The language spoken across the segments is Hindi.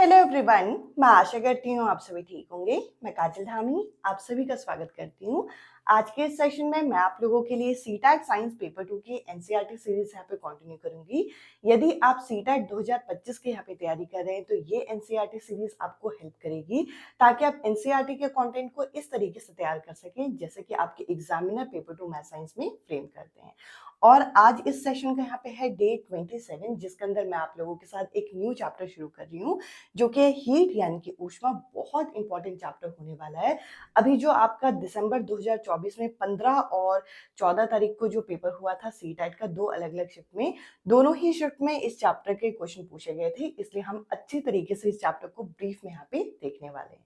Hello everyone. मैं आशा करती हूँ आप सभी ठीक होंगे। मैं काजल धामी आप सभी का स्वागत करती हूँ। आज के इस सेशन में मैं आप लोगों के लिए सीटैट साइंस पेपर 2 की एनसीईआरटी सीरीज यहाँ पे कंटिन्यू करूंगी। यदि आप सीटैट 2025 के यहाँ पे तैयारी कर रहे हैं तो ये एनसीईआरटी सीरीज आपको हेल्प करेगी ताकि आप एनसीईआरटी के कंटेंट को इस तरीके से तैयार कर सकें जैसे कि आपके एग्जामिनर पेपर 2 मैथ साइंस में फ्रेम करते हैं। और आज इस सेशन का यहाँ पे है डे 27 जिसके अंदर मैं आप लोगों के साथ एक न्यू चैप्टर शुरू कर रही हूँ जो कि हीट यानी कि ऊष्मा। बहुत इंपॉर्टेंट चैप्टर होने वाला है। अभी जो आपका दिसंबर 2024 में 15 और 14 तारीख को जो पेपर हुआ था सीटैट का, दो अलग अलग शिफ्ट में, दोनों ही शिफ्ट में इस चैप्टर के क्वेश्चन पूछे गए थे, इसलिए हम अच्छी तरीके से इस चैप्टर को ब्रीफ में यहाँ पे देखने वाले हैं।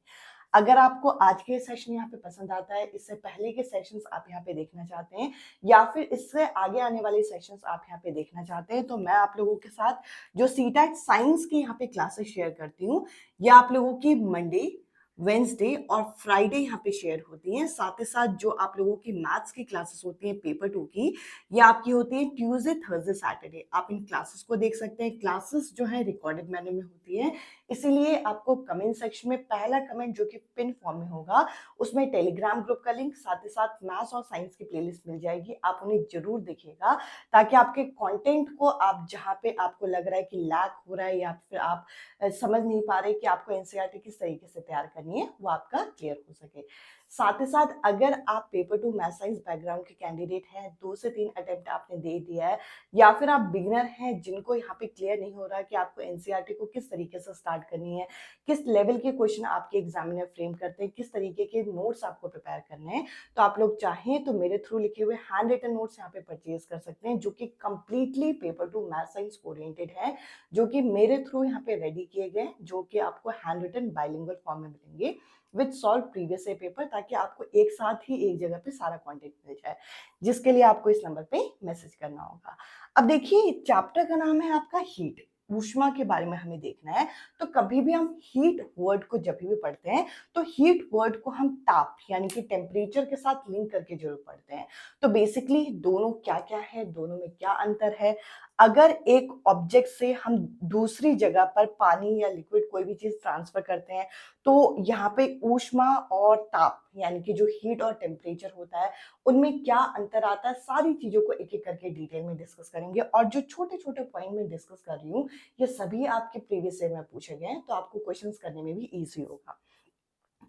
अगर आपको आज के सेशन यहाँ पे पसंद आता है, इससे पहले के सेशंस आप यहाँ पे देखना चाहते हैं या फिर इससे आगे आने वाले सेशंस आप यहाँ पे देखना चाहते हैं, तो मैं आप लोगों के साथ जो सीटैट साइंस की यहाँ पे क्लासेस शेयर करती हूँ, ये आप लोगों की मंडे, वेंसडे और फ्राइडे यहाँ पे शेयर होती हैं। साथ ही साथ जो आप लोगों की मैथ्स की क्लासेस होती हैं पेपर 2 की, ये आपकी होती है ट्यूसडे, थर्सडे, सैटरडे। आप इन क्लासेस को देख सकते हैं। क्लासेस जो है रिकॉर्डेड मैनर में होती है, इसीलिए आपको कमेंट सेक्शन में पहला कमेंट जो कि पिन फॉर्म में होगा उसमें टेलीग्राम ग्रुप का लिंक, साथ ही साथ मैथ्स और साइंस की प्लेलिस्ट मिल जाएगी। आप उन्हें जरूर देखिएगा ताकि आपके कंटेंट को आप जहाँ पे आपको लग रहा है कि लैग हो रहा है या फिर आप समझ नहीं पा रहे कि आपको एनसीईआरटी किस तरीके से तैयार करनी है, वो आपका क्लियर हो सके। साथ ही साथ अगर आप पेपर 2 मैथ साइंस बैकग्राउंड के कैंडिडेट हैं, 2 से 3 अटेम्प्ट आपने दे दिया है, या फिर आप बिगिनर हैं जिनको यहाँ पे क्लियर नहीं हो रहा कि आपको एनसीईआरटी को किस तरीके से स्टार्ट करनी है, किस लेवल के क्वेश्चन आपके एग्जामिनर फ्रेम करते हैं, किस तरीके के नोट्स आपको प्रिपेयर करने हैं, तो आप लोग चाहें तो मेरे थ्रू लिखे हुए हैंड रिटन नोट्स यहाँ पे परचेज कर सकते हैं जो कि completely paper 2 math science oriented है, जो कि मेरे थ्रू यहाँ पे रेडी किए गए, जो कि आपको हैंड रिटन बाइलिंगुअल फॉर्म में मिलेंगे with solve previous year paper, ताकि आपको एक साथ ही एक जगह पे सारा कंटेंट मिल जाए, जिसके लिए आपको इस नंबर पे मैसेज करना होगा। अब देखिए, चैप्टर का नाम है आपका हीट, ऊष्मा के बारे में हमें देखना है। तो कभी भी हम हीट वर्ड को जब भी पढ़ते हैं तो हीट वर्ड को हम ताप यानी कि टेम्परेचर के साथ लिंक करके जरूर पढ़ते हैं। तो बेसिकली दोनों क्या क्या है, दोनों में क्या अंतर है। अगर एक ऑब्जेक्ट से हम दूसरी जगह पर पानी या लिक्विड कोई भी चीज ट्रांसफर करते हैं तो यहाँ पे ऊष्मा और ताप यानी कि जो हीट और टेम्परेचर होता है उनमें क्या अंतर आता है, सारी चीजों को एक एक करके डिटेल में डिस्कस करेंगे। और जो छोटे छोटे पॉइंट में डिस्कस कर रही हूँ ये सभी आपके प्रीवियस ईयर में पूछे गए हैं, तो आपको क्वेश्चंस करने में भी इजी होगा।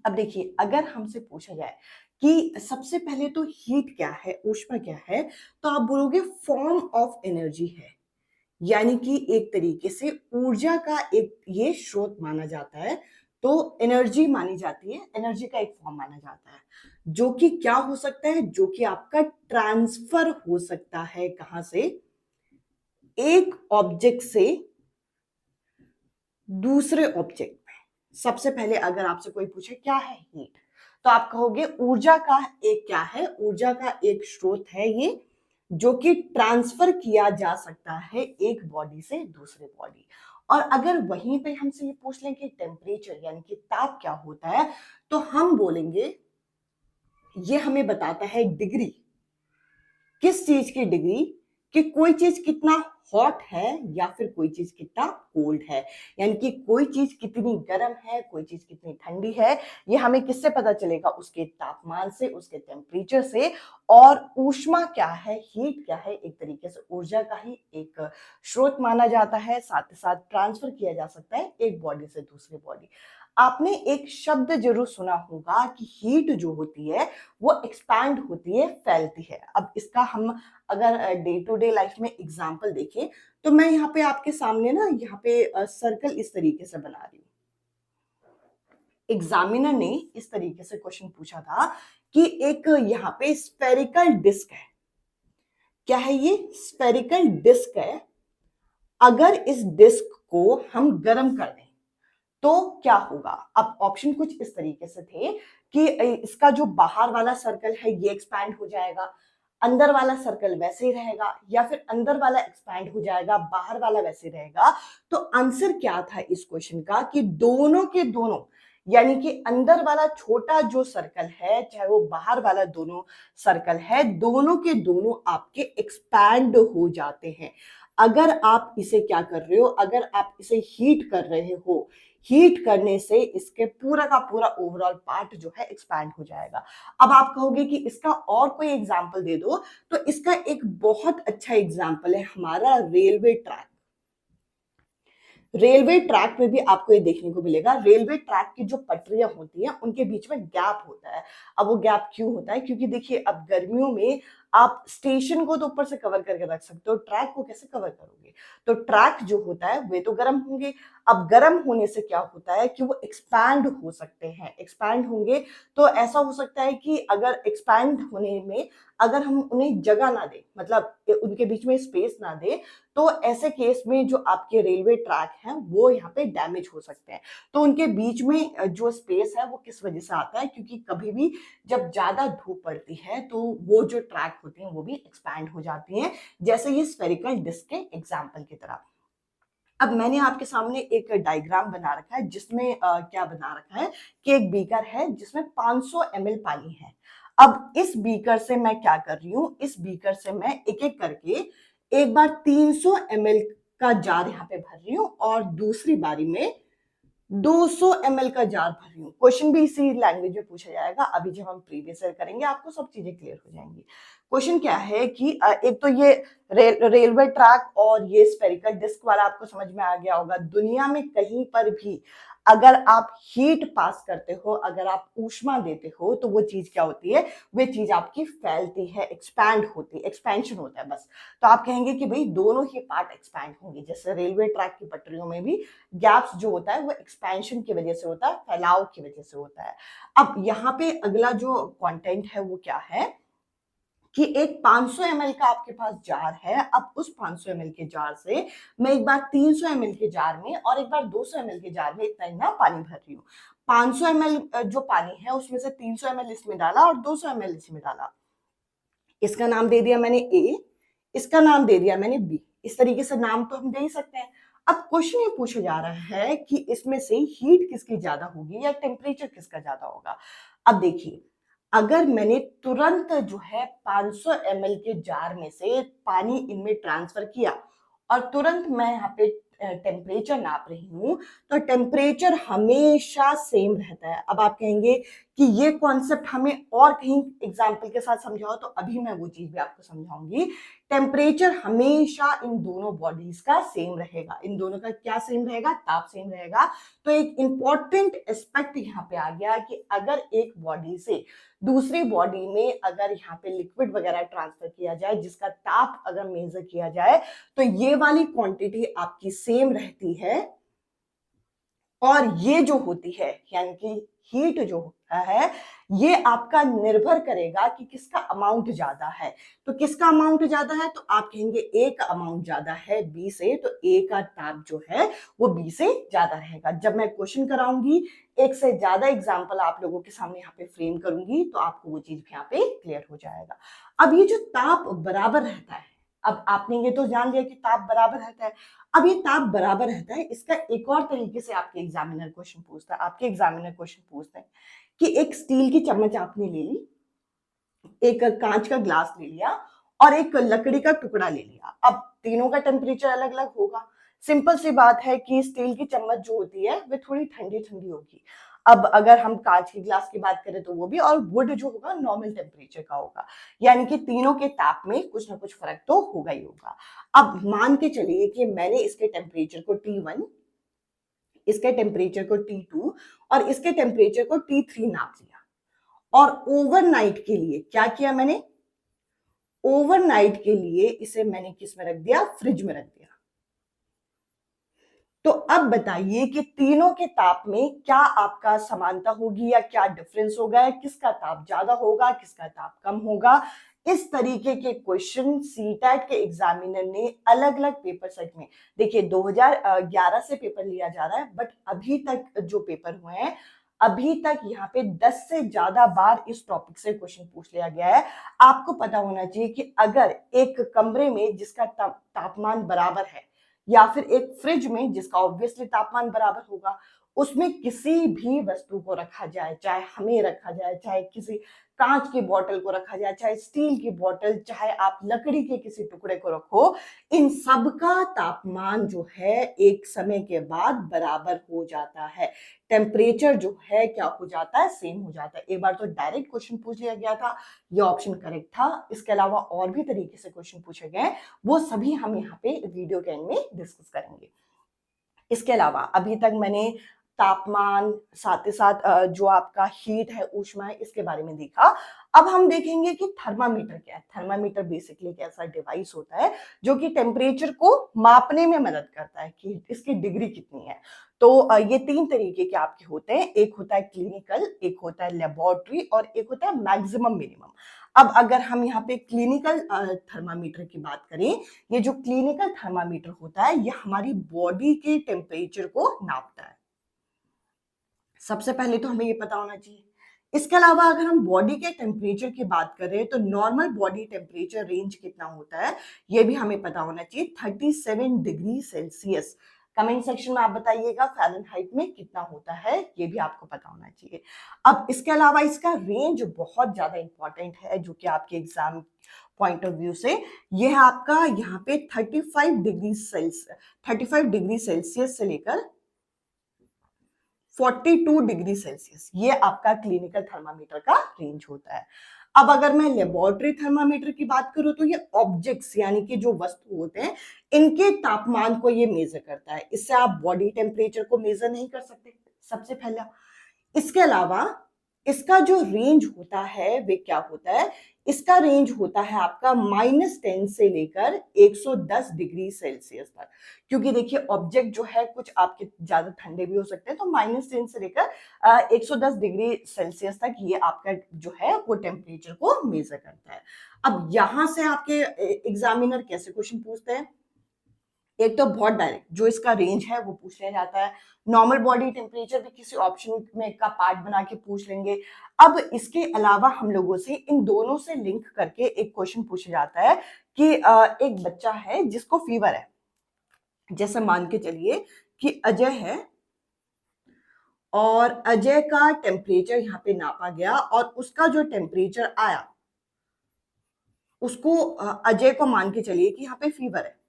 अब देखिए, अगर हमसे पूछा जाए कि सबसे पहले तो हीट क्या है, ऊष्मा क्या है, तो आप बोलोगे फॉर्म ऑफ एनर्जी है, यानी कि एक तरीके से ऊर्जा का एक ये स्रोत माना जाता है। तो एनर्जी मानी जाती है, एनर्जी का एक फॉर्म माना जाता है, जो कि क्या हो सकता है, जो कि आपका ट्रांसफर हो सकता है कहां से, एक ऑब्जेक्ट से दूसरे ऑब्जेक्ट में। सबसे पहले अगर आपसे कोई पूछे क्या है हीट, तो आप कहोगे ऊर्जा का एक क्या है, ऊर्जा का एक स्रोत है ये, जो कि ट्रांसफर किया जा सकता है एक बॉडी से दूसरे बॉडी। और अगर वहीं पे हमसे ये पूछ लें कि टेम्परेचर यानी कि ताप क्या होता है, तो हम बोलेंगे ये हमें बताता है डिग्री, किस चीज की डिग्री, कि कोई चीज कितना हॉट है या फिर कोई चीज कितना कोल्ड है, यानी कि कोई चीज कितनी गर्म है, कोई चीज कितनी ठंडी है। ये हमें किससे पता चलेगा, उसके तापमान से, उसके टेम्परेचर से। और ऊष्मा क्या है, हीट क्या है, एक तरीके से ऊर्जा का ही एक स्रोत माना जाता है, साथ ही साथ ट्रांसफर किया जा सकता है एक बॉडी से दूसरी बॉडी। आपने एक शब्द जरूर सुना होगा कि हीट जो होती है वो एक्सपैंड होती है, फैलती है। अब इसका हम अगर डे टू डे लाइफ में एग्जांपल देखें तो मैं यहाँ पे आपके सामने ना यहाँ पे सर्कल इस तरीके से बना रही हूँ। एग्जामिनर ने इस तरीके से क्वेश्चन पूछा था कि एक यहाँ पे स्फेरिकल डिस्क है, क्या है ये, स्फेरिकल डिस्क है। अगर इस डिस्क को हम गर्म कर दें तो क्या होगा। अब ऑप्शन कुछ इस तरीके से थे कि इसका जो बाहर वाला सर्कल है ये एक्सपैंड हो जाएगा, अंदर वाला सर्कल वैसे ही रहेगा, या फिर अंदर वाला एक्सपैंड हो जाएगा, बाहर वाला वैसे ही रहेगा। तो आंसर क्या था इस क्वेश्चन का कि दोनों के दोनों, यानी कि अंदर वाला छोटा जो सर्कल है चाहे वो बाहर वाला दोनों सर्कल है, दोनों के दोनों आपके एक्सपैंड हो जाते हैं। अगर आप इसे क्या कर रहे हो, अगर आप इसे हीट कर रहे हो, हीट करने से इसके पूरा का पूरा ओवरऑल पार्ट जो है एक्सपैंड हो जाएगा। अब आप कहोगे कि इसका और कोई एग्जांपल दे दो, तो इसका एक बहुत अच्छा एग्जांपल है हमारा रेलवे ट्रैक। रेलवे ट्रैक में भी आपको ये देखने को मिलेगा, रेलवे ट्रैक की जो पटरियां होती हैं उनके बीच में गैप होता है। अब वो गैप क्यों होता है? क्योंकि देखिए अब गर्मियों में आप स्टेशन को तो ऊपर से कवर करके रख सकते हो, ट्रैक को कैसे कवर करोगे? तो ट्रैक जो होता है वे तो गर्म होंगे। अब गर्म होने से क्या होता है कि वो एक्सपैंड हो सकते हैं। एक्सपैंड होंगे तो ऐसा हो सकता है कि अगर एक्सपैंड होने में अगर हम उन्हें जगह ना दें, मतलब उनके बीच में स्पेस ना दें, तो ऐसे केस में जो आपके रेलवे ट्रैक हैं वो यहाँ पे डैमेज हो सकते हैं। तो उनके बीच में जो स्पेस है वो किस वजह से आता है? क्योंकि कभी भी जब ज्यादा धूप पड़ती है तो वो जो ट्रैक होते हैं वो भी एक्सपैंड हो जाती हैं, जैसे ये स्फेरिकल डिस्क के एग्जाम्पल की तरह। अब मैंने आपके सामने एक डायग्राम बना रखा है जिसमें क्या बना रखा है कि एक बीकर है जिसमें 500 ml पानी है। अब इस बीकर से मैं क्या कर रही हूँ, इस बीकर से मैं एक एक करके एक बार 300 ml का जार यहाँ पे भर रही हूँ और दूसरी बारी में 200 ml का जार भर रही हूँ। क्वेश्चन भी इसी लैंग्वेज में पूछा जाएगा। अभी जब हम प्रीवियस ईयर करेंगे आपको सब चीजें क्लियर हो जाएंगी। क्वेश्चन क्या है कि एक तो ये रेलवे ट्रैक और ये स्फेरिकल डिस्क वाला आपको समझ में आ गया होगा। दुनिया में कहीं पर भी अगर आप हीट पास करते हो, अगर आप ऊष्मा देते हो, तो वो चीज क्या होती है? वो चीज आपकी फैलती है, एक्सपैंड होती है, एक्सपेंशन होता है बस। तो आप कहेंगे कि भाई दोनों ही पार्ट एक्सपैंड होंगे, जैसे रेलवे ट्रैक की पटरियों में भी गैप्स जो होता है वो एक्सपेंशन की वजह से होता है, फैलाव की वजह से होता है। अब यहाँ पे अगला जो कंटेंट है वो क्या है कि एक 500 ml का आपके पास जार है। अब उस 500 ml के जार से मैं एक बार 300 ml के जार में और एक बार 200 ml के जार में इतना पानी भर रही हूँ। 500 ml जो पानी है उसमें से 300 ml इसमें डाला और 200 ml इसमें डाला। इसका नाम दे दिया मैंने ए, इसका नाम दे दिया मैंने बी। इस तरीके से नाम तो हम दे ही सकते हैं। अब क्वेश्चन ये पूछा जा रहा है कि इसमें से हीट किसकी ज्यादा होगी या टेम्परेचर किसका ज्यादा होगा। अब देखिए, अगर मैंने तुरंत जो है 500 ml के जार में से पानी इनमें ट्रांसफर किया और तुरंत मैं यहाँ पे टेम्परेचर नाप रही हूँ, तो टेम्परेचर हमेशा सेम रहता है। अब आप कहेंगे कि ये कॉन्सेप्ट हमें और कहीं एग्जाम्पल के साथ समझाओ, तो अभी मैं वो चीज भी आपको समझाऊंगी। टेम्परेचर हमेशा इन दोनों बॉडीज का सेम रहेगा। इन दोनों का क्या सेम रहेगा? ताप सेम रहेगा। तो एक इंपॉर्टेंट एस्पेक्ट यहाँ पे आ गया कि अगर एक बॉडी से दूसरी बॉडी में अगर यहाँ पे लिक्विड वगैरह ट्रांसफर किया जाए जिसका ताप अगर मेजर किया जाए, तो ये वाली क्वांटिटी आपकी सेम रहती है और ये जो होती है यानी कि हीट जो होता है ये आपका निर्भर करेगा कि किसका अमाउंट ज्यादा है। तो किसका अमाउंट ज्यादा है? तो आप कहेंगे ए का अमाउंट ज्यादा है बी से, तो ए का ताप जो है वो बी से ज्यादा रहेगा। जब मैं क्वेश्चन कराऊंगी, एक से ज्यादा एग्जाम्पल आप लोगों के सामने यहाँ पे फ्रेम करूंगी, तो आपको वो चीज भी यहाँ पे क्लियर हो जाएगा। अब ये जो ताप बराबर रहता है, अब आपने ये तो जान लिया कि ताप बराबर रहता है। अब ये ताप बराबर रहता है, इसका एक और तरीके से आपके एग्जामिनर क्वेश्चन पूछता है। आपके एग्जामिनर क्वेश्चन पूछते हैं कि एक स्टील की चम्मच आपने ले ली, एक कांच का ग्लास ले लिया और एक लकड़ी का टुकड़ा ले लिया। अब तीनों का टेम्परेचर अलग अलग होगा। सिंपल सी बात है कि स्टील की चम्मच जो होती है वह थोड़ी ठंडी ठंडी होगी। अब अगर हम कांच के ग्लास की बात करें तो वो भी, और वुड जो होगा नॉर्मल टेम्परेचर का होगा। यानी कि तीनों के ताप में कुछ ना कुछ फर्क तो होगा ही होगा। अब मान के चलिए कि मैंने इसके टेम्परेचर को T1, इसके टेम्परेचर को T2 और इसके टेम्परेचर को T3 नाप लिया। और ओवरनाइट के लिए क्या किया मैंने? ओवरनाइट के लिए इसे मैंने किस में रख दिया? फ्रिज में रख दिया। तो अब बताइए कि तीनों के ताप में क्या आपका समानता होगी या क्या डिफरेंस होगा, किसका ताप ज्यादा होगा, किसका ताप कम होगा। इस तरीके के क्वेश्चन सीटेट के एग्जामिनर ने अलग अलग पेपर सेट में, देखिए 2011 से पेपर लिया जा रहा है, बट अभी तक जो पेपर हुए हैं अभी तक यहाँ पे 10 से ज्यादा बार इस टॉपिक से क्वेश्चन पूछ लिया गया है। आपको पता होना चाहिए कि अगर एक कमरे में जिसका तापमान बराबर है या फिर एक फ्रिज में जिसका ऑब्वियसली तापमान बराबर होगा, उसमें किसी भी वस्तु को रखा जाए, चाहे हमें रखा जाए, चाहे किसी कांच की बोतल को रखा जाए, चाहे स्टील की बोतल, चाहे आप लकड़ी के किसी टुकड़े को रखो, इन सब का तापमान जो है एक समय के बाद बराबर हो जाता है। टेम्परेचर जो है क्या हो जाता है, सेम हो जाता है। एक बार तो डायरेक्ट क्वेश्चन पूछ लिया गया था, ये ऑप्शन करेक्ट था। इसके अलावा और भी तरीके से क्वेश्चन पूछे गए, वो सभी हम यहाँ पे वीडियो के एंड में डिस्कस करेंगे। इसके अलावा अभी तक मैंने तापमान, साथ ही साथ जो आपका हीट है, ऊष्मा है, इसके बारे में देखा। अब हम देखेंगे कि थर्मामीटर क्या है। थर्मामीटर बेसिकली एक ऐसा डिवाइस होता है जो कि टेम्परेचर को मापने में मदद करता है कि इसकी डिग्री कितनी है। तो ये तीन तरीके के आपके होते हैं, एक होता है क्लिनिकल, एक होता है लेबोरेटरी और एक होता है मैक्सिमम मिनिमम। अब अगर हम यहाँ पे क्लिनिकल थर्मामीटर की बात करें, ये जो क्लिनिकल थर्मामीटर होता है ये हमारी बॉडी के टेम्परेचर को नापता है। सबसे पहले तो हमें ये पता होना चाहिए। इसके अलावा अगर हम बॉडी के टेम्परेचर की बात करें तो नॉर्मल बॉडी टेम्परेचर रेंज कितना होता है ये भी हमें पता होना चाहिए, 37 डिग्री सेल्सियस। कमेंट सेक्शन में आप बताइएगा फ़ारेनहाइट में कितना होता है, ये भी आपको पता होना चाहिए। अब इसके अलावा इसका रेंज बहुत ज्यादा इंपॉर्टेंट है जो कि आपके एग्जाम पॉइंट ऑफ व्यू से, ये है आपका यहाँ पे 35 डिग्री सेल्सियस से लेकर 42 डिग्री सेल्सियस, ये आपका क्लिनिकल थर्मामीटर का रेंज होता है। अब अगर मैं लेबोरेटरी थर्मामीटर की बात करूं तो ये ऑब्जेक्ट्स यानी कि जो वस्तु होते हैं इनके तापमान को ये मेजर करता है। इससे आप बॉडी टेम्परेचर को मेजर नहीं कर सकते, सबसे पहला। इसके अलावा इसका जो रेंज होता है वे क्या होता है, इसका रेंज होता है आपका -10 से लेकर 110 डिग्री सेल्सियस तक। क्योंकि देखिए ऑब्जेक्ट जो है कुछ आपके ज्यादा ठंडे भी हो सकते हैं, तो -10 से लेकर 110 डिग्री सेल्सियस तक ये आपका जो है वो टेम्परेचर को मेजर करता है। अब यहां से आपके एग्जामिनर कैसे क्वेश्चन पूछते हैं, एक तो बहुत डायरेक्ट जो इसका रेंज है वो पूछ लिया जाता है, नॉर्मल बॉडी टेम्परेचर भी किसी ऑप्शन में का पार्ट बना के पूछ लेंगे। अब इसके अलावा हम लोगों से इन दोनों से लिंक करके एक क्वेश्चन पूछा जाता है कि एक बच्चा है जिसको फीवर है, जैसे मान के चलिए कि अजय है और अजय का टेम्परेचर यहाँ पे नापा गया और उसका जो टेम्परेचर आया उसको अजय को मान के चलिए कि यहाँ पे फीवर है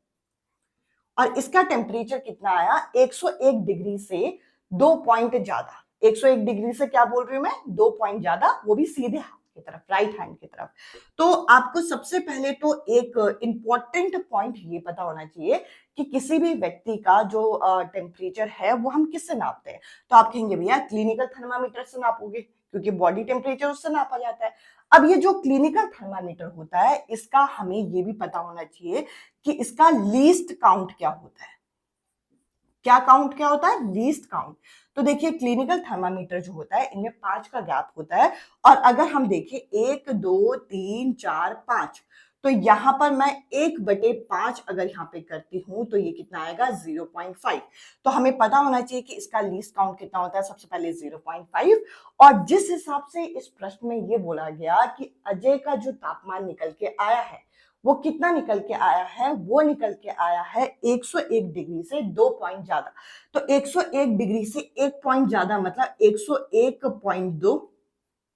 और इसका टेम्परेचर कितना आया, 101 डिग्री से 2 पॉइंट ज्यादा। 101 डिग्री से क्या बोल रही हूं मैं, 2 पॉइंट ज्यादा, वो भी सीधे हाथ की तरफ, राइट हैंड की तरफ। तो आपको सबसे पहले तो एक इंपॉर्टेंट पॉइंट ये पता होना चाहिए कि किसी भी व्यक्ति का जो टेम्परेचर है वो हम किससे नापते हैं। तो आप कहेंगे भैया क्लिनिकल थर्मामीटर से नापोगे क्योंकि बॉडी टेम्परेचर उससे नापा जाता है। अब ये जो क्लिनिकल थर्मामीटर होता है इसका हमें ये भी पता होना चाहिए कि इसका लीस्ट काउंट क्या होता है। क्या काउंट क्या होता है, लीस्ट काउंट। तो देखिए क्लिनिकल थर्मामीटर जो होता है इनमें 5 का गैप होता है और अगर हम देखें 1 2 3 4 5, तो यहां पर मैं 1/5 अगर यहाँ पे करती हूं तो ये कितना आएगा 0.5। तो हमें पता होना चाहिए कि इसका लीस्ट काउंट कितना होता है, सबसे पहले 0.5। और जिस हिसाब से इस प्रश्न में ये बोला गया कि अजय का जो तापमान निकल के आया है वो कितना निकल के आया है, वो निकल के आया है 101 डिग्री से 2 पॉइंट ज्यादा। तो 101 डिग्री से 1 पॉइंट ज्यादा मतलब 101.2,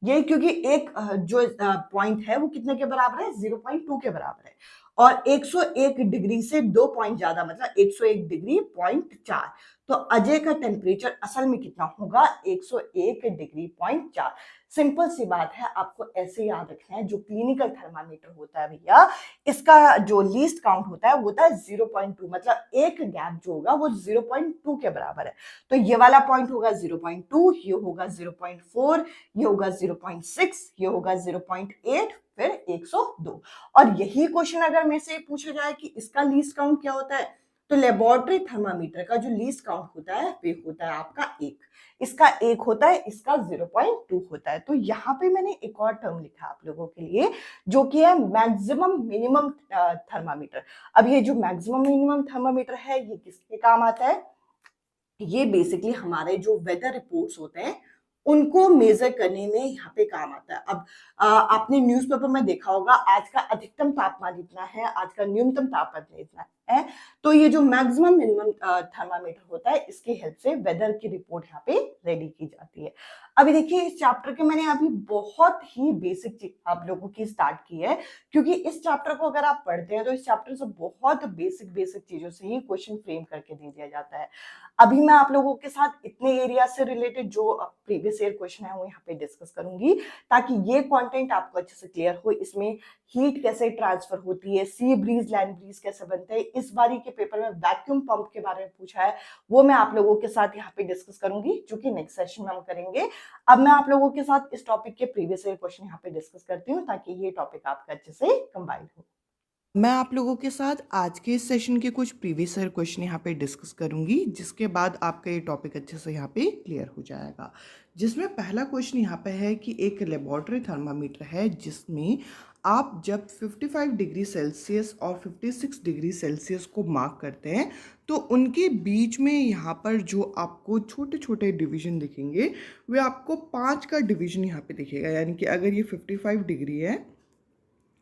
ये क्योंकि एक जो पॉइंट है वो कितने के बराबर है, 0.2 के बराबर है। और 101 डिग्री से 2 पॉइंट ज्यादा मतलब 101 डिग्री पॉइंट 4। तो अजय का टेम्परेचर असल में कितना होगा, 101 डिग्री पॉइंट 4। सिंपल सी बात है, आपको ऐसे याद रखना है। जो क्लिनिकल थर्मामीटर होता है भैया, इसका जो लीस्ट काउंट होता है वो होता है 0.2, मतलब एक गैप जो होगा वो 0.2 के बराबर है। तो ये वाला पॉइंट होगा 0.2, ये होगा 0.4, ये होगा 0.6, ये होगा 0.8, फिर 102। और यही क्वेश्चन अगर मेरे से पूछा जाए कि इसका लीस्ट काउंट क्या होता है, तो लेबोरेटरी थर्मामीटर का जो लीस्ट काउंट होता है वे होता है आपका 1। इसका 1 होता है, इसका 0.2 होता है। तो यहाँ पे मैंने एक और टर्म लिखा आप लोगों के लिए जो कि है मैक्सिमम मिनिमम थर्मामीटर। अब ये जो मैक्सिमम मिनिमम थर्मामीटर है ये किसके काम आता है, ये बेसिकली हमारे जो वेदर रिपोर्ट्स होते हैं उनको मेजर करने में यहाँ पे काम आता है। अब आपने न्यूज़पेपर में देखा होगा आज का अधिकतम तापमान इतना है, आज का न्यूनतम तापमान इतना है। है। तो ये जो मैक्सिमम मिनिमम थर्मामीटर होता है, इसकी हेल्प से वेदर की रिपोर्ट यहाँ पे रेडी की जाती है। अभी देखिए, इस चैप्टर के मैंने अभी बहुत ही बेसिक चीज आप लोगों की स्टार्ट की है, क्योंकि इस चैप्टर को अगर आप पढ़ते हैं तो इस चैप्टर से बहुत बेसिक बेसिक चीजों से ही क्वेश्चन फ्रेम करके दे दिया जाता है। अभी मैं आप लोगों के साथ इतने एरिया से रिलेटेड जो प्रीवियस ईयर क्वेश्चन है वो यहाँ पे डिस्कस करूंगी, ताकि ये कंटेंट आपको अच्छे से क्लियर हो। इसमें हीट कैसे ट्रांसफर होती है, सी ब्रीज लैंड ब्रीज कैसे बनते हैं, इस बारी के पेपर में वैक्यूम पंप के बारे में पूछा है, वो मैं आप लोगों के साथ यहाँ पे डिस्कस करूंगी, जो कि नेक्स्ट सेशन में हम करेंगे। अब मैं आप लोगों के साथ इस टॉपिक के प्रीवियस ईयर क्वेश्चन यहाँ पे डिस्कस करती हूँ, ताकि ये टॉपिक आपका अच्छे से कंबाइन हो। मैं आप लोगों के साथ आज के इस सेशन के कुछ प्रीवियस ईयर क्वेश्चन यहाँ पे डिस्कस करूंगी, जिसके बाद आपका ये टॉपिक अच्छे से यहाँ पे क्लियर हो जाएगा। जिसमें पहला क्वेश्चन यहाँ पे है कि एक लेबोरेटरी थर्मामीटर है जिसमें आप जब 55 डिग्री सेल्सियस और 56 डिग्री सेल्सियस को मार्क करते हैं तो उनके बीच में यहाँ पर जो आपको छोटे छोटे डिवीजन दिखेंगे वे आपको 5 का डिवीजन यहाँ पे दिखेगा। यानी कि अगर ये 55 डिग्री है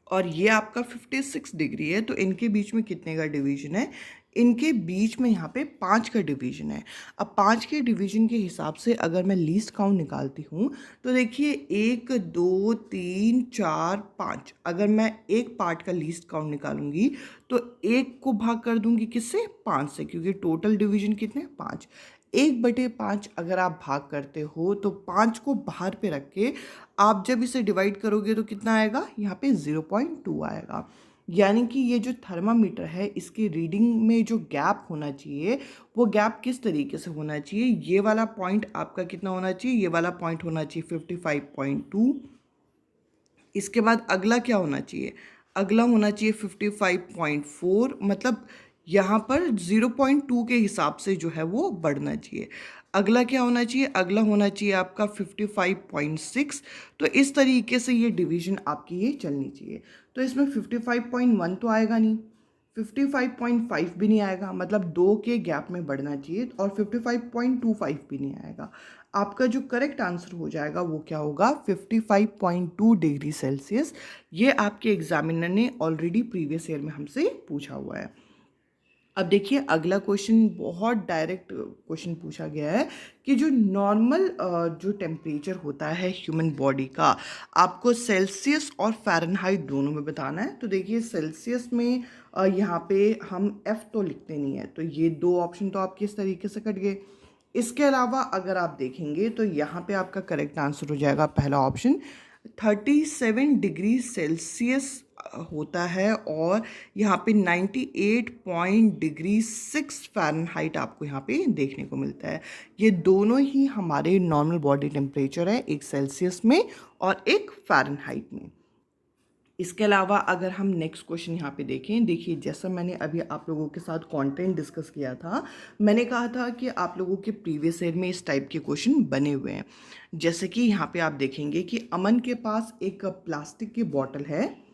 और ये आपका 56 डिग्री है तो इनके बीच में कितने का डिवीजन है? इनके बीच में यहाँ पे 5 का डिवीजन है। अब 5 के डिवीजन के हिसाब से अगर मैं लीस्ट काउंट निकालती हूँ तो देखिए 1 2 3 4 5, अगर मैं एक पार्ट का लीस्ट काउंट निकालूंगी तो 1 को भाग कर दूंगी किससे? 5 से, क्योंकि टोटल डिवीजन कितने? 5। 1/5 अगर आप भाग करते हो तो 5 को बाहर पे रख के आप जब इसे डिवाइड करोगे तो कितना आएगा? यहाँ पे 0.2 आएगा। यानी कि ये जो थर्मामीटर है इसकी रीडिंग में जो गैप होना चाहिए वो गैप किस तरीके से होना चाहिए? ये वाला पॉइंट आपका कितना होना चाहिए? ये वाला पॉइंट होना चाहिए 55.2। इसके बाद अगला क्या होना चाहिए? अगला होना चाहिए 55.4। मतलब यहाँ पर 0.2 के हिसाब से जो है वो बढ़ना चाहिए। अगला क्या होना चाहिए? अगला होना चाहिए आपका 55.6। तो इस तरीके से ये डिवीजन आपकी ये चलनी चाहिए। तो इसमें 55.1 तो आएगा नहीं, 55.5 भी नहीं आएगा, मतलब 2 के गैप में बढ़ना चाहिए, और 55.25 भी नहीं आएगा। आपका जो करेक्ट आंसर हो जाएगा वो क्या होगा? 55.2 डिग्री सेल्सियस। ये आपके एग्जामिनर ने ऑलरेडी प्रीवियस ईयर में हमसे पूछा हुआ है। अब देखिए अगला क्वेश्चन बहुत डायरेक्ट क्वेश्चन पूछा गया है कि जो नॉर्मल जो टेम्परेचर होता है ह्यूमन बॉडी का, आपको सेल्सियस और फ़ारेनहाइट दोनों में बताना है। तो देखिए सेल्सियस में यहाँ पे हम F तो लिखते नहीं है, तो ये 2 ऑप्शन तो आपके इस तरीके से कट गए। इसके अलावा अगर आप देखेंगे तो यहाँ पे आपका करेक्ट आंसर हो जाएगा पहला ऑप्शन, 37 डिग्री सेल्सियस होता है, और यहाँ पे 98 पॉइंट डिग्री 6 फ़ारेनहाइट आपको यहाँ पे देखने को मिलता है। ये दोनों ही हमारे नॉर्मल बॉडी टेम्परेचर है, एक सेल्सियस में और एक फ़ारेनहाइट में। इसके अलावा अगर हम नेक्स्ट क्वेश्चन यहाँ पे देखें, देखिए जैसा मैंने अभी आप लोगों के साथ कंटेंट डिस्कस किया था, मैंने कहा था कि आप लोगों के प्रीवियस ईयर में इस टाइप के क्वेश्चन बने हुए हैं। जैसे कि यहाँ पे आप देखेंगे कि अमन के पास एक प्लास्टिक की बॉटल है,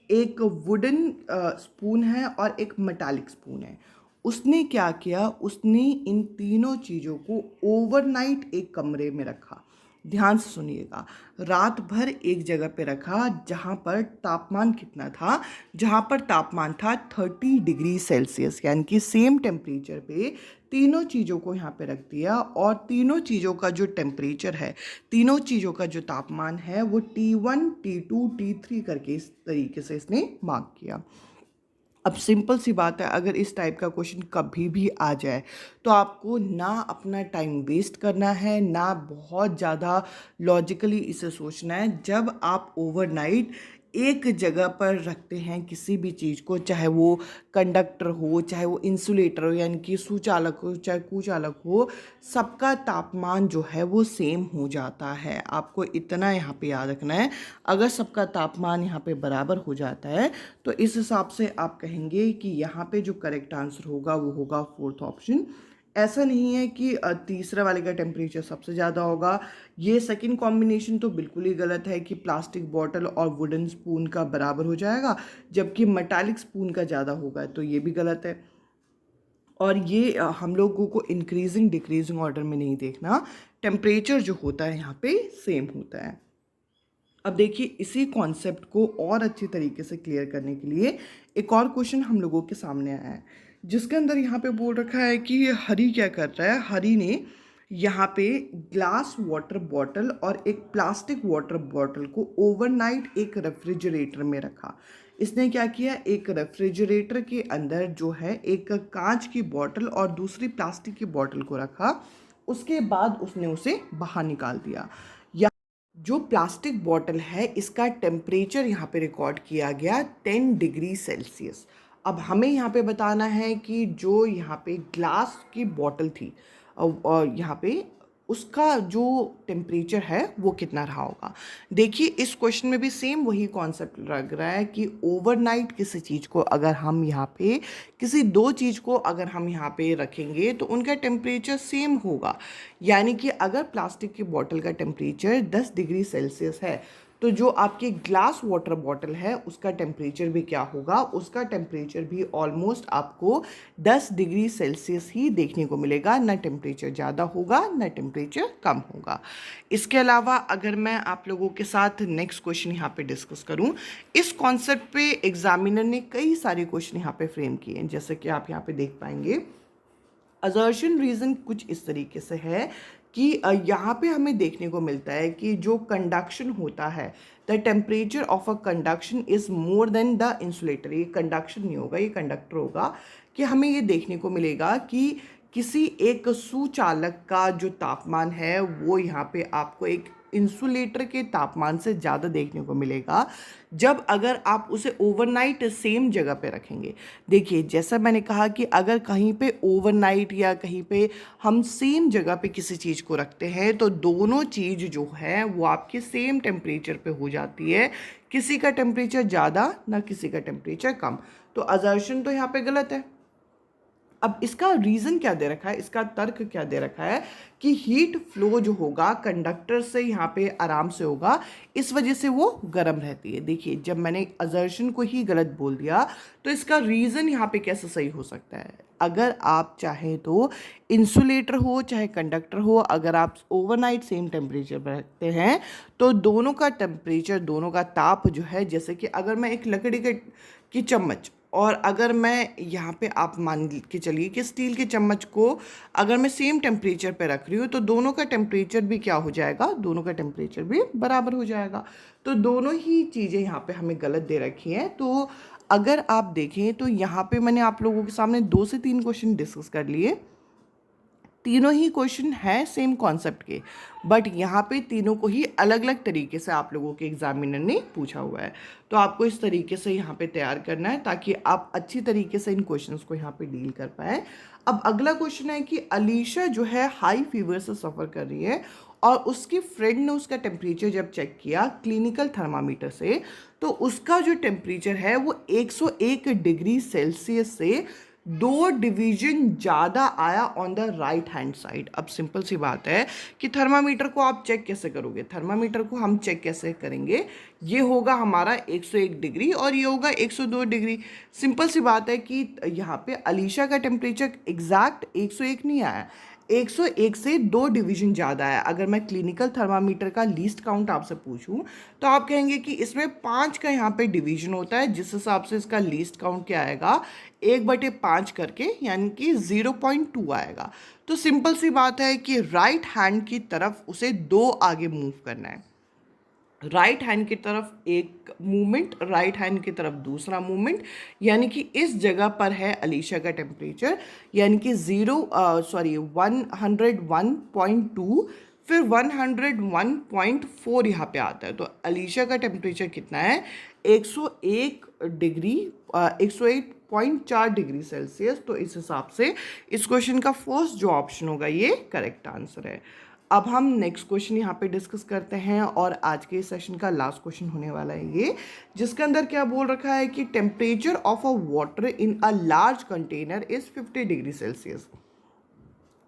एक वुडन स्पून है और एक मेटालिक स्पून है। उसने क्या किया? उसने इन तीनों चीज़ों को ओवरनाइट एक कमरे में रखा। ध्यान से सुनिएगा, रात भर एक जगह पे रखा, जहाँ पर तापमान कितना था? जहाँ पर तापमान था 30 डिग्री सेल्सियस, यानी कि सेम टेम्परेचर पे तीनों चीज़ों को यहाँ पे रख दिया, और तीनों चीज़ों का जो टेम्परेचर है, तीनों चीज़ों का जो तापमान है वो T1 T2 T3 करके इस तरीके से इसने मार्क किया। अब सिंपल सी बात है, अगर इस टाइप का क्वेश्चन कभी भी आ जाए तो आपको ना अपना टाइम वेस्ट करना है, ना बहुत ज़्यादा लॉजिकली इसे सोचना है। जब आप ओवरनाइट एक जगह पर रखते हैं किसी भी चीज़ को, चाहे वो कंडक्टर हो, चाहे वो इंसुलेटर हो, यानी कि सुचालक हो, चाहे कुचालक हो, सबका तापमान जो है वो सेम हो जाता है। आपको इतना यहाँ पे याद रखना है, अगर सबका तापमान यहाँ पे बराबर हो जाता है तो इस हिसाब से आप कहेंगे कि यहाँ पे जो करेक्ट आंसर होगा वो होगा फोर्थ ऑप्शन। ऐसा नहीं है कि तीसरे वाले का टेम्परेचर सबसे ज़्यादा होगा। ये सेकंड कॉम्बिनेशन तो बिल्कुल ही गलत है कि प्लास्टिक बॉटल और वुडन स्पून का बराबर हो जाएगा जबकि मेटालिक स्पून का ज़्यादा होगा, तो ये भी गलत है। और ये हम लोगों को इंक्रीजिंग डिक्रीजिंग ऑर्डर में नहीं देखना, टेम्परेचर जो होता है यहाँ पे सेम होता है। अब देखिए इसी कॉन्सेप्ट को और अच्छी तरीके से क्लियर करने के लिए एक और क्वेश्चन हम लोगों के सामने आया है। जिसके अंदर यहाँ पे बोल रखा है कि हरी क्या कर रहा है। हरी ने यहाँ पे ग्लास वाटर बॉटल और एक प्लास्टिक वाटर बॉटल को ओवरनाइट एक रेफ्रिजरेटर में रखा। इसने क्या किया, एक रेफ्रिजरेटर के अंदर जो है एक कांच की बॉटल और दूसरी प्लास्टिक की बॉटल को रखा। उसके बाद उसने उसे बाहर निकाल दिया। जो प्लास्टिक बॉटल है इसका टेम्परेचर यहाँ पे रिकॉर्ड किया गया 10 डिग्री सेल्सियस। अब हमें यहाँ पे बताना है कि जो यहाँ पे ग्लास की बॉटल थी यहाँ पे उसका जो टेम्परेचर है वो कितना रहा होगा। देखिए इस क्वेश्चन में भी सेम वही कॉन्सेप्ट लग रहा है कि ओवरनाइट किसी चीज़ को अगर हम यहाँ पे किसी दो चीज़ को अगर हम यहाँ पे रखेंगे तो उनका टेम्परेचर सेम होगा। यानी कि अगर प्लास्टिक की बॉटल का टेम्परेचर 10 डिग्री सेल्सियस है तो जो आपकी ग्लास वाटर बॉटल है उसका टेम्परेचर भी क्या होगा, उसका टेम्परेचर भी ऑलमोस्ट आपको 10 डिग्री सेल्सियस ही देखने को मिलेगा। ना टेम्परेचर ज़्यादा होगा ना टेम्परेचर कम होगा। इसके अलावा अगर मैं आप लोगों के साथ नेक्स्ट क्वेश्चन यहाँ पे डिस्कस करूँ, इस कॉन्सेप्ट पे एग्जामिनर ने कई सारे क्वेश्चन यहाँ पे फ्रेम किए हैं। जैसे कि आप यहाँ पे देख पाएंगे असर्शन रीज़न कुछ इस तरीके से है कि यहाँ पे हमें देखने को मिलता है कि जो कंडक्शन होता है, the temperature of a conduction is more than the insulator. ये कंडक्शन नहीं होगा, ये कंडक्टर होगा। कि हमें ये देखने को मिलेगा कि किसी एक सुचालक का जो तापमान है वो यहाँ पे आपको एक इंसुलेटर के तापमान से ज़्यादा देखने को मिलेगा जब अगर आप उसे ओवरनाइट सेम जगह पे रखेंगे। देखिए जैसा मैंने कहा कि अगर कहीं पे ओवरनाइट या कहीं पे हम सेम जगह पे किसी चीज़ को रखते हैं तो दोनों चीज़ जो है वो आपके सेम टेम्परेचर पे हो जाती है, किसी का टेम्परेचर ज़्यादा ना किसी का टेम्परेचर कम। तो असर्शन तो यहाँ पे गलत है। अब इसका रीज़न क्या दे रखा है, इसका तर्क क्या दे रखा है कि हीट फ्लो जो होगा कंडक्टर से यहाँ पे आराम से होगा, इस वजह से वो गर्म रहती है। देखिए जब मैंने असर्शन को ही गलत बोल दिया तो इसका रीज़न यहाँ पे कैसे सही हो सकता है। अगर आप चाहें तो इंसुलेटर हो चाहे कंडक्टर हो, अगर आप ओवरनाइट सेम टेम्परेचर पर रखते हैं तो दोनों का टेम्परेचर, दोनों का ताप जो है, जैसे कि अगर मैं एक लकड़ी की चम्मच और अगर मैं यहाँ पे आप मान के चलिए कि स्टील के चम्मच को अगर मैं सेम टेम्परेचर पे रख रही हूँ तो दोनों का टेम्परेचर भी क्या हो जाएगा, दोनों का टेम्परेचर भी बराबर हो जाएगा। तो दोनों ही चीज़ें यहाँ पे हमें गलत दे रखी हैं। तो अगर आप देखें तो यहाँ पे मैंने आप लोगों के सामने 2 से 3 क्वेश्चन डिस्कस कर लिए। तीनों ही क्वेश्चन हैं सेम कॉन्सेप्ट के, बट यहाँ पे तीनों को ही अलग अलग तरीके से आप लोगों के एग्जामिनर ने पूछा हुआ है। तो आपको इस तरीके से यहाँ पे तैयार करना है ताकि आप अच्छी तरीके से इन क्वेश्चंस को यहाँ पे डील कर पाएँ। अब अगला क्वेश्चन है कि अलीशा जो है हाई फीवर से सफ़र कर रही है और उसकी फ्रेंड ने उसका टेम्परेचर जब चेक किया क्लिनिकल थर्मामीटर से तो उसका जो टेम्परेचर है वो 101 डिग्री सेल्सियस से 2 डिवीजन ज़्यादा आया on the right hand side. अब सिंपल सी बात है कि थर्मामीटर को आप चेक कैसे करोगे, थर्मामीटर को हम चेक कैसे करेंगे, ये होगा हमारा 101 डिग्री और ये होगा 102 डिग्री। सिंपल सी बात है कि यहाँ पे अलीशा का टेम्परेचर एग्जैक्ट 101 नहीं आया, 101 से 2 डिवीजन ज़्यादा है। अगर मैं क्लिनिकल थर्मामीटर का लीस्ट काउंट आपसे पूछूं तो आप कहेंगे कि इसमें 5 का यहाँ पे डिवीजन होता है, जिस हिसाब से इसका लीस्ट काउंट क्या आएगा 1/5 करके, यानी कि 0.2 आएगा। तो सिंपल सी बात है कि राइट हैंड की तरफ उसे 2 आगे मूव करना है। राइट हैंड की तरफ एक मूवमेंट, राइट हैंड की तरफ दूसरा मूवमेंट, यानी कि इस जगह पर है अलीशा का टेम्परेचर, यानी कि 101.2, फिर 101.4 यहाँ पे आता है। तो अलीशा का टेम्परेचर कितना है, 101 डिग्री 101.4 डिग्री सेल्सियस। तो इस हिसाब से इस क्वेश्चन का फर्स्ट जो ऑप्शन होगा ये करेक्ट आंसर है। अब हम नेक्स्ट क्वेश्चन यहाँ पे डिस्कस करते हैं और आज के सेशन का लास्ट क्वेश्चन होने वाला है ये, जिसके अंदर क्या बोल रखा है कि temperature of a water in a large container is 50 degree Celsius.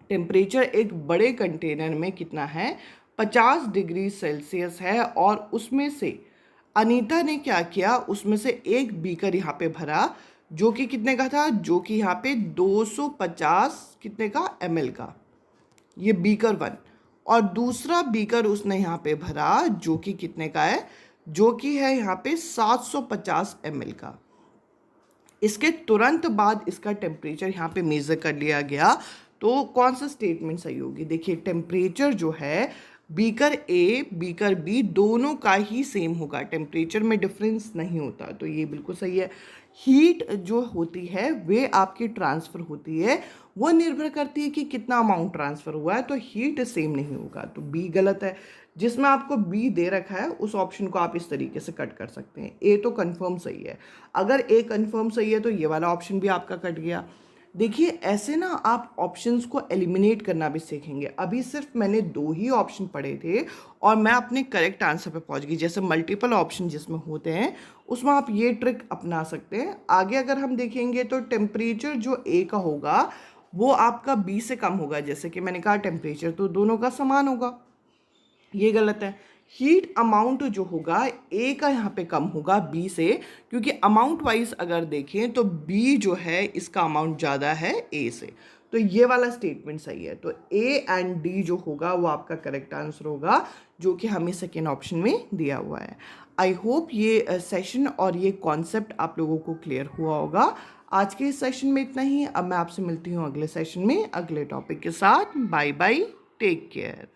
Temperature एक बड़े कंटेनर में कितना है, 50 डिग्री सेल्सियस है। और उसमें से अनीता ने क्या किया, उसमें से एक बीकर यहाँ पे भरा जो कि कितने का था, जो कि यहाँ पे 250 कितने का ml का, ये बीकर 1, और दूसरा बीकर उसने यहाँ पे भरा जो कि कितने का है, जो कि है यहाँ पे 750 ml का। इसके तुरंत बाद इसका टेम्परेचर यहाँ पे मेज़र कर लिया गया, तो कौन सा स्टेटमेंट सही होगी? देखिए टेम्परेचर जो है बीकर ए बीकर बी दोनों का ही सेम होगा, टेम्परेचर में डिफरेंस नहीं होता, तो ये बिल्कुल सही है। हीट जो होती है वे आपकी ट्रांसफ़र होती है, वो निर्भर करती है कि कितना अमाउंट ट्रांसफ़र हुआ है, तो हीट सेम नहीं होगा, तो बी गलत है। जिसमें आपको बी दे रखा है उस ऑप्शन को आप इस तरीके से कट कर सकते हैं। ए तो कंफर्म सही है, अगर ए कंफर्म सही है तो ये वाला ऑप्शन भी आपका कट गया। देखिए ऐसे ना आप ऑप्शंस को एलिमिनेट करना भी सीखेंगे। अभी सिर्फ मैंने 2 ही ऑप्शन पढ़े थे और मैं अपने करेक्ट आंसर पे पहुंच गई। जैसे मल्टीपल ऑप्शन जिसमें होते हैं उसमें आप ये ट्रिक अपना सकते हैं। आगे अगर हम देखेंगे तो टेम्परेचर जो ए का होगा वो आपका बी से कम होगा, जैसे कि मैंने कहा टेम्परेचर तो दोनों का समान होगा, ये गलत है। हीट अमाउंट जो होगा ए का यहाँ पे कम होगा बी से, क्योंकि अमाउंट वाइज अगर देखें तो बी जो है इसका अमाउंट ज़्यादा है ए से, तो ये वाला स्टेटमेंट सही है। तो ए एंड डी जो होगा वो आपका करेक्ट आंसर होगा, जो कि हमें सेकेंड ऑप्शन में दिया हुआ है। आई होप ये सेशन और ये कॉन्सेप्ट आप लोगों को क्लियर हुआ होगा। आज के इस सेशन में इतना ही। अब मैं आपसे मिलती हूँ अगले सेशन में अगले टॉपिक के साथ। Bye bye, take care.